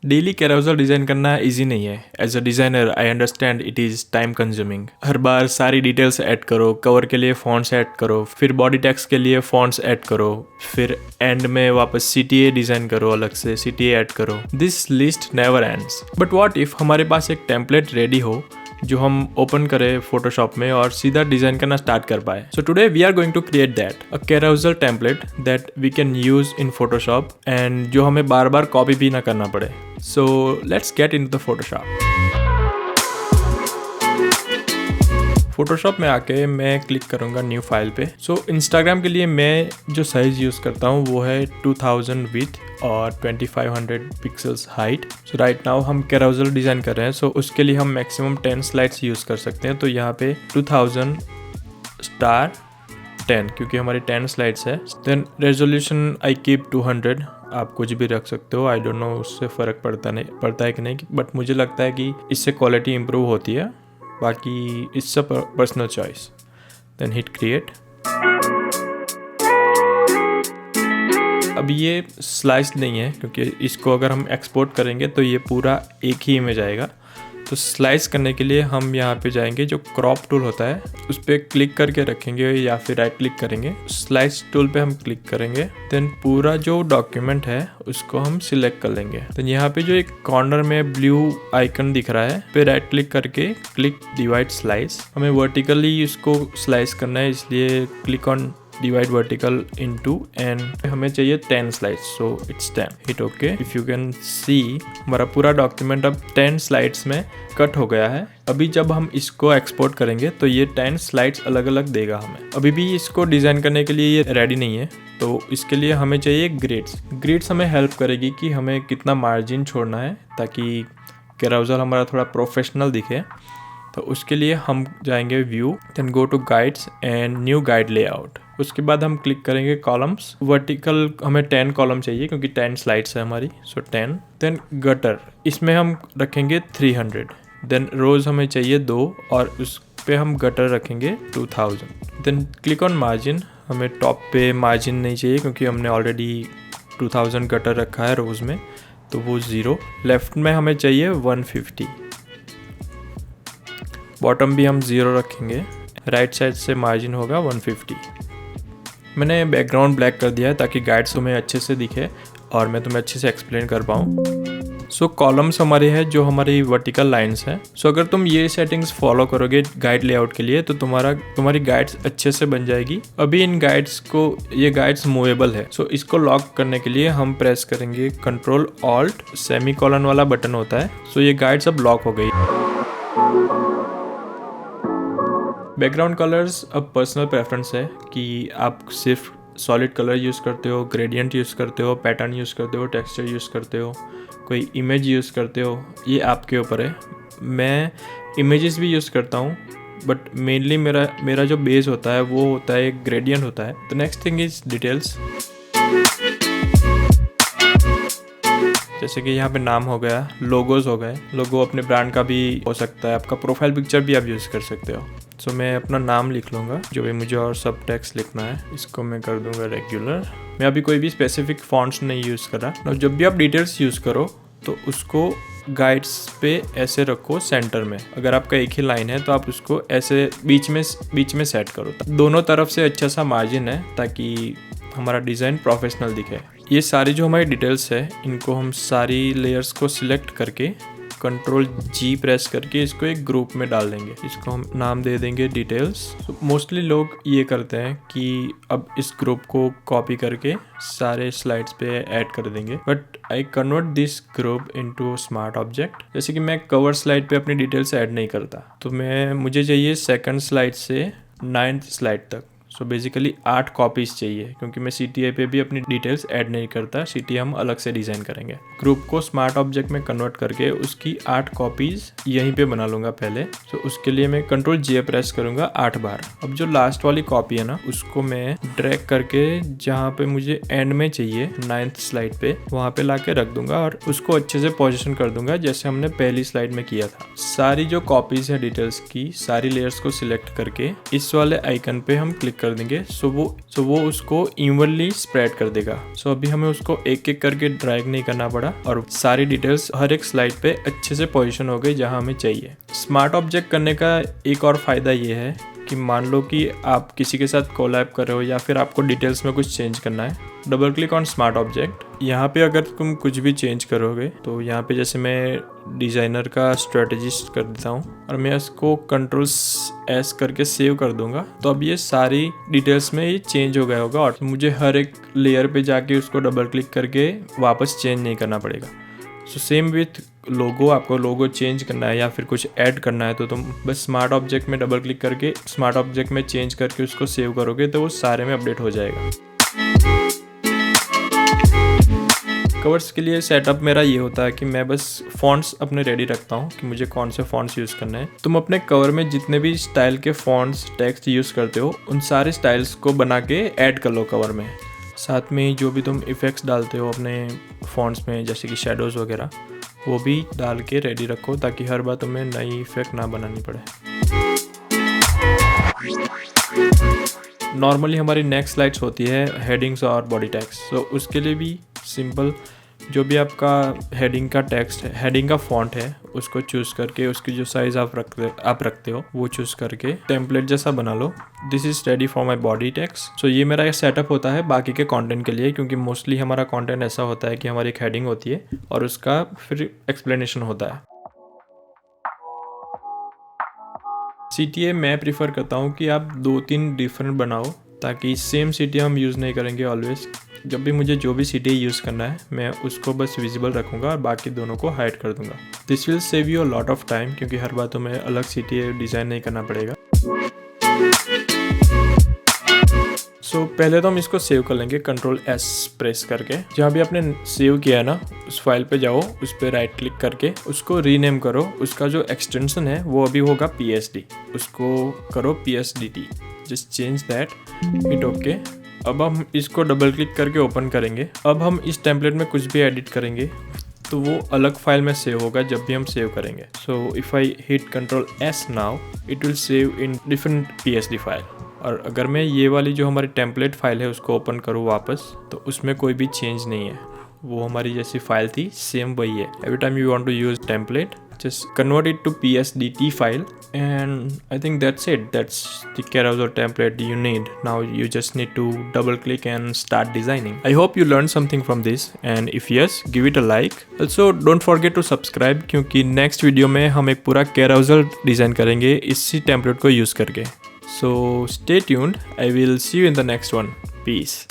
Daily carousel design करना easy नहीं है। As a designer I understand it is time consuming. हर बार सारी डिटेल्स ऐड करो, कवर के लिए फॉन्ट्स ऐड करो, फिर बॉडी टेक्स्ट के लिए फॉन्ट्स ऐड करो, फिर एंड में वापस CTA डिज़ाइन करो, अलग से CTA ऐड करो। This list never ends. But what if हमारे पास एक टेम्पलेट रेडी हो जो हम ओपन करें फोटोशॉप में और सीधा डिजाइन करना स्टार्ट कर पाए। So today we are going to create that a carousel template that we can use in Photoshop and जो हमें बार बार कॉपी भी ना करना पड़े। So let's get into the Photoshop. Photoshop में आके मैं क्लिक करूंगा न्यू फाइल पे। सो इंस्टाग्राम के लिए मैं जो साइज यूज़ करता हूँ वो है 2000 विथ और 2500 पिक्सल्स हाइट। सो राइट नाउ हम कैरोसेल डिज़ाइन कर रहे हैं, सो उसके लिए हम मैक्सिमम 10 स्लाइड्स यूज़ कर सकते हैं। तो यहाँ पे 2000 स्टार 10 क्योंकि हमारी 10 स्लाइड्स है। Then resolution I keep 200। आप कुछ भी रख सकते हो, आई डोंट नो उससे फ़र्क पड़ता है कि नहीं, बट मुझे लगता है कि इससे क्वालिटी इंप्रूव होती है। बाकी it's a personal choice. Then hit create. अब ये स्लाइस नहीं है क्योंकि इसको अगर हम एक्सपोर्ट करेंगे तो ये पूरा एक ही इमेज आएगा। तो स्लाइस करने के लिए हम यहाँ पे जाएंगे, जो क्रॉप टूल होता है उस पर क्लिक करके रखेंगे या फिर राइट क्लिक करेंगे, स्लाइस टूल पे हम क्लिक करेंगे। देन पूरा जो डॉक्यूमेंट है उसको हम सिलेक्ट कर लेंगे। देन यहाँ पे जो एक कॉर्नर में ब्लू आइकन दिख रहा है पे राइट क्लिक करके क्लिक डिवाइड स्लाइस। हमें वर्टिकली इसको स्लाइस करना है, इसलिए click on divide vertical into and हमें चाहिए 10 slides, so it's 10। Hit okay. If you can see हमारा पूरा डॉक्यूमेंट अब 10 स्लाइड्स में कट हो गया है। अभी जब हम इसको एक्सपोर्ट करेंगे तो ये 10 स्लाइड्स अलग अलग देगा हमें। अभी भी इसको डिज़ाइन करने के लिए ये रेडी नहीं है, तो इसके लिए हमें चाहिए ग्रिड्स हमें हेल्प करेगी कि हमें कितना मार्जिन छोड़ना है ताकि कैरोसेल हमारा थोड़ा प्रोफेशनल दिखे। तो उसके लिए हम जाएंगे view, then go to guides and new guide layout. उसके बाद हम क्लिक करेंगे कॉलम्स। वर्टिकल हमें 10 कॉलम चाहिए क्योंकि 10 स्लाइड्स है हमारी, सो 10। देन गटर, इसमें हम रखेंगे 300। देन रोज हमें चाहिए 2 और उस पे हम गटर रखेंगे 2000। Then click on margin. हमें टॉप पे मार्जिन नहीं चाहिए क्योंकि हमने ऑलरेडी 2000 गटर रखा है रोज में, तो वो 0। लेफ्ट में हमें चाहिए 150। बॉटम भी हम 0 रखेंगे। राइट साइड से मार्जिन होगा 150। मैंने बैकग्राउंड ब्लैक कर दिया है ताकि गाइड्स तुम्हें अच्छे से दिखे और मैं तुम्हें अच्छे से एक्सप्लेन कर पाऊँ। सो कॉलम्स हमारे हैं जो हमारी वर्टिकल लाइंस हैं। सो अगर तुम ये सेटिंग्स फॉलो करोगे गाइड लेआउट के लिए तो तुम्हारी गाइड्स अच्छे से बन जाएगी। अभी इन गाइड्स को, ये गाइड्स मूवेबल है, सो इसको लॉक करने के लिए हम प्रेस करेंगे Ctrl Alt सेमीकोलन वाला बटन होता है। सो ये गाइड्स अब लॉक हो गई। बैकग्राउंड कलर्स अब पर्सनल प्रेफरेंस है कि आप सिर्फ सॉलिड कलर यूज़ करते हो, ग्रेडियंट यूज़ करते हो, पैटर्न यूज़ करते हो, टेक्सचर यूज़ करते हो, कोई इमेज यूज़ करते हो, ये आपके ऊपर है। मैं इमेजेस भी यूज़ करता हूँ बट मेनली मेरा जो बेस होता है वो होता है, एक ग्रेडियंट होता है। The next thing is details. जैसे कि यहाँ पे नाम हो गया, लोगोज हो गए। लोगो अपने ब्रांड का भी हो सकता है, आपका प्रोफाइल पिक्चर भी आप यूज़ कर सकते हो। सो मैं अपना नाम लिख लूँगा जो भी मुझे, और सब टेक्स्ट लिखना है, इसको मैं कर दूँगा रेगुलर। मैं अभी कोई भी स्पेसिफिक फॉन्ट्स नहीं यूज़ कर रहा। जब भी आप डिटेल्स यूज़ करो तो उसको गाइड्स पे ऐसे रखो सेंटर में। अगर आपका एक ही लाइन है तो आप उसको ऐसे बीच में सेट करो। दोनों तरफ से अच्छा सा मार्जिन है ताकि हमारा डिज़ाइन प्रोफेशनल दिखे। ये सारी जो हमारी डिटेल्स है इनको हम सारी लेयर्स को सिलेक्ट करके Ctrl G प्रेस करके इसको एक ग्रुप में डाल देंगे। इसको हम नाम दे देंगे डिटेल्स। मोस्टली लोग ये करते हैं कि अब इस ग्रुप को कॉपी करके सारे स्लाइड्स पे ऐड कर देंगे, but I convert this group into smart object. जैसे कि मैं कवर स्लाइड पे अपनी डिटेल्स ऐड नहीं करता, तो मुझे चाहिए सेकंड स्लाइड से 9th स्लाइड तक। सो बेसिकली 8 कॉपीज चाहिए क्योंकि मैं CTA पे भी अपनी डिटेल्स ऐड नहीं करता। CTA हम अलग से डिज़ाइन करेंगे। ग्रुप को स्मार्ट ऑब्जेक्ट में कन्वर्ट करके उसकी 8 कॉपीज यहीं पे बना लूँगा पहले। सो उसके लिए मैं Ctrl J प्रेस करूँगा 8 बार। अब जो लास्ट वाली कॉपी है ना, उसको मैं ड्रैग करके जहाँ पे मुझे एंड में चाहिए 9th स्लाइड पे, वहाँ पे ला के रख दूंगा और उसको अच्छे से पोजिशन कर दूंगा जैसे हमने पहली स्लाइड में किया था। सारी जो कॉपीज है डिटेल्स की, सारी लेयर्स को सिलेक्ट करके इस वाले आइकन पे हम क्लिक कर देंगे सो वो उसको इवनली स्प्रेड कर देगा। सो अभी हमें उसको एक एक करके ड्रैग नहीं करना पड़ा और सारी डिटेल्स हर एक स्लाइड पे अच्छे से पोजीशन हो गई जहां हमें चाहिए। स्मार्ट ऑब्जेक्ट करने का एक और फायदा ये है कि मान लो कि आप किसी के साथ कोलैब कर रहे हो या फिर आपको डिटेल्स में कुछ चेंज करना है, double click on smart object. यहाँ पे अगर तुम कुछ भी चेंज करोगे तो यहाँ पे जैसे मैं डिज़ाइनर का स्ट्रेटजिस्ट कर देता हूँ और मैं इसको Ctrl+S करके सेव कर दूंगा, तो अब ये सारी डिटेल्स में ये चेंज हो गया होगा और मुझे हर एक लेयर पे जाके उसको डबल क्लिक करके वापस चेंज नहीं करना पड़ेगा। सो सेम विथ लोगो, आपको लोगो चेंज करना है या फिर कुछ ऐड करना है तो तुम बस स्मार्ट ऑब्जेक्ट में डबल क्लिक करके स्मार्ट ऑब्जेक्ट में चेंज करके उसको सेव करोगे तो वो सारे में अपडेट हो जाएगा। कवर्स के लिए सेटअप मेरा ये होता है कि मैं बस फॉन्ट्स अपने रेडी रखता हूँ कि मुझे कौन से फॉन्ट्स यूज़ करने हैं। तुम अपने कवर में जितने भी स्टाइल के फॉन्ट्स टेक्स्ट यूज़ करते हो उन सारे स्टाइल्स को बना के ऐड कर लो कवर में। साथ में जो भी तुम इफ़ेक्ट्स डालते हो अपने फॉन्ट्स में जैसे कि शेडोज़ वगैरह वो भी डाल के रेडी रखो ताकि हर बार तुम्हें नई इफ़ेक्ट ना बनानी पड़े। नॉर्मली हमारी नेक्स्ट स्लाइड्स होती है हेडिंग्स और बॉडी टेक्स्ट। तो उसके लिए भी सिंपल, जो भी आपका हेडिंग का टेक्स्ट है, हेडिंग का फॉन्ट है, उसको चूज़ करके उसकी जो साइज़ आप रखते हो वो चूज़ करके टेम्पलेट जैसा बना लो। This is ready for my body text. So ये मेरा एक सेटअप होता है बाकी के कंटेंट के लिए, क्योंकि मोस्टली हमारा कंटेंट ऐसा होता है कि हमारी एक हेडिंग होती है और उसका फिर एक्सप्लेनेशन होता है। CTA मैं प्रीफर करता हूँ कि आप 2-3 डिफरेंट बनाओ ताकि सेम CTA हम यूज़ नहीं करेंगे ऑलवेज। जब भी मुझे जो भी CTA यूज़ करना है मैं उसको बस विजिबल रखूँगा और बाकी दोनों को हाइड कर दूँगा। This will save you a lot of time क्योंकि हर बार तुम्हें अलग CTA डिज़ाइन नहीं करना पड़ेगा। सो पहले तो हम इसको सेव कर लेंगे Ctrl+S प्रेस करके। जहाँ भी आपने सेव किया है ना उस फाइल पे जाओ, उस पर राइट क्लिक करके उसको रीनेम करो। उसका जो एक्सटेंशन है वो अभी होगा PSD, उसको करो PSDT। Just change that, hit okay. अब हम इसको डबल क्लिक करके ओपन करेंगे। अब हम इस टेम्पलेट में कुछ भी एडिट करेंगे तो वो अलग फाइल में सेव होगा जब भी हम सेव करेंगे। So if I hit Ctrl+S now it will save in different PSD file. और अगर मैं ये वाली जो हमारी टेम्पलेट फाइल है उसको ओपन करूँ वापस तो उसमें कोई भी चेंज नहीं है, वो हमारी जैसी फाइल थी सेम वही है। Every time you want to use template just convert it to PSDT file and I think that's it. That's the carousel template you need. Now you just need to double click and start designing. I hope you learned something from this and if yes, give it a like. Also don't forget to subscribe क्योंकि next video में हम एक पूरा carousel design करेंगे इसी template को use करके. So stay tuned. I will see you in the next one. Peace.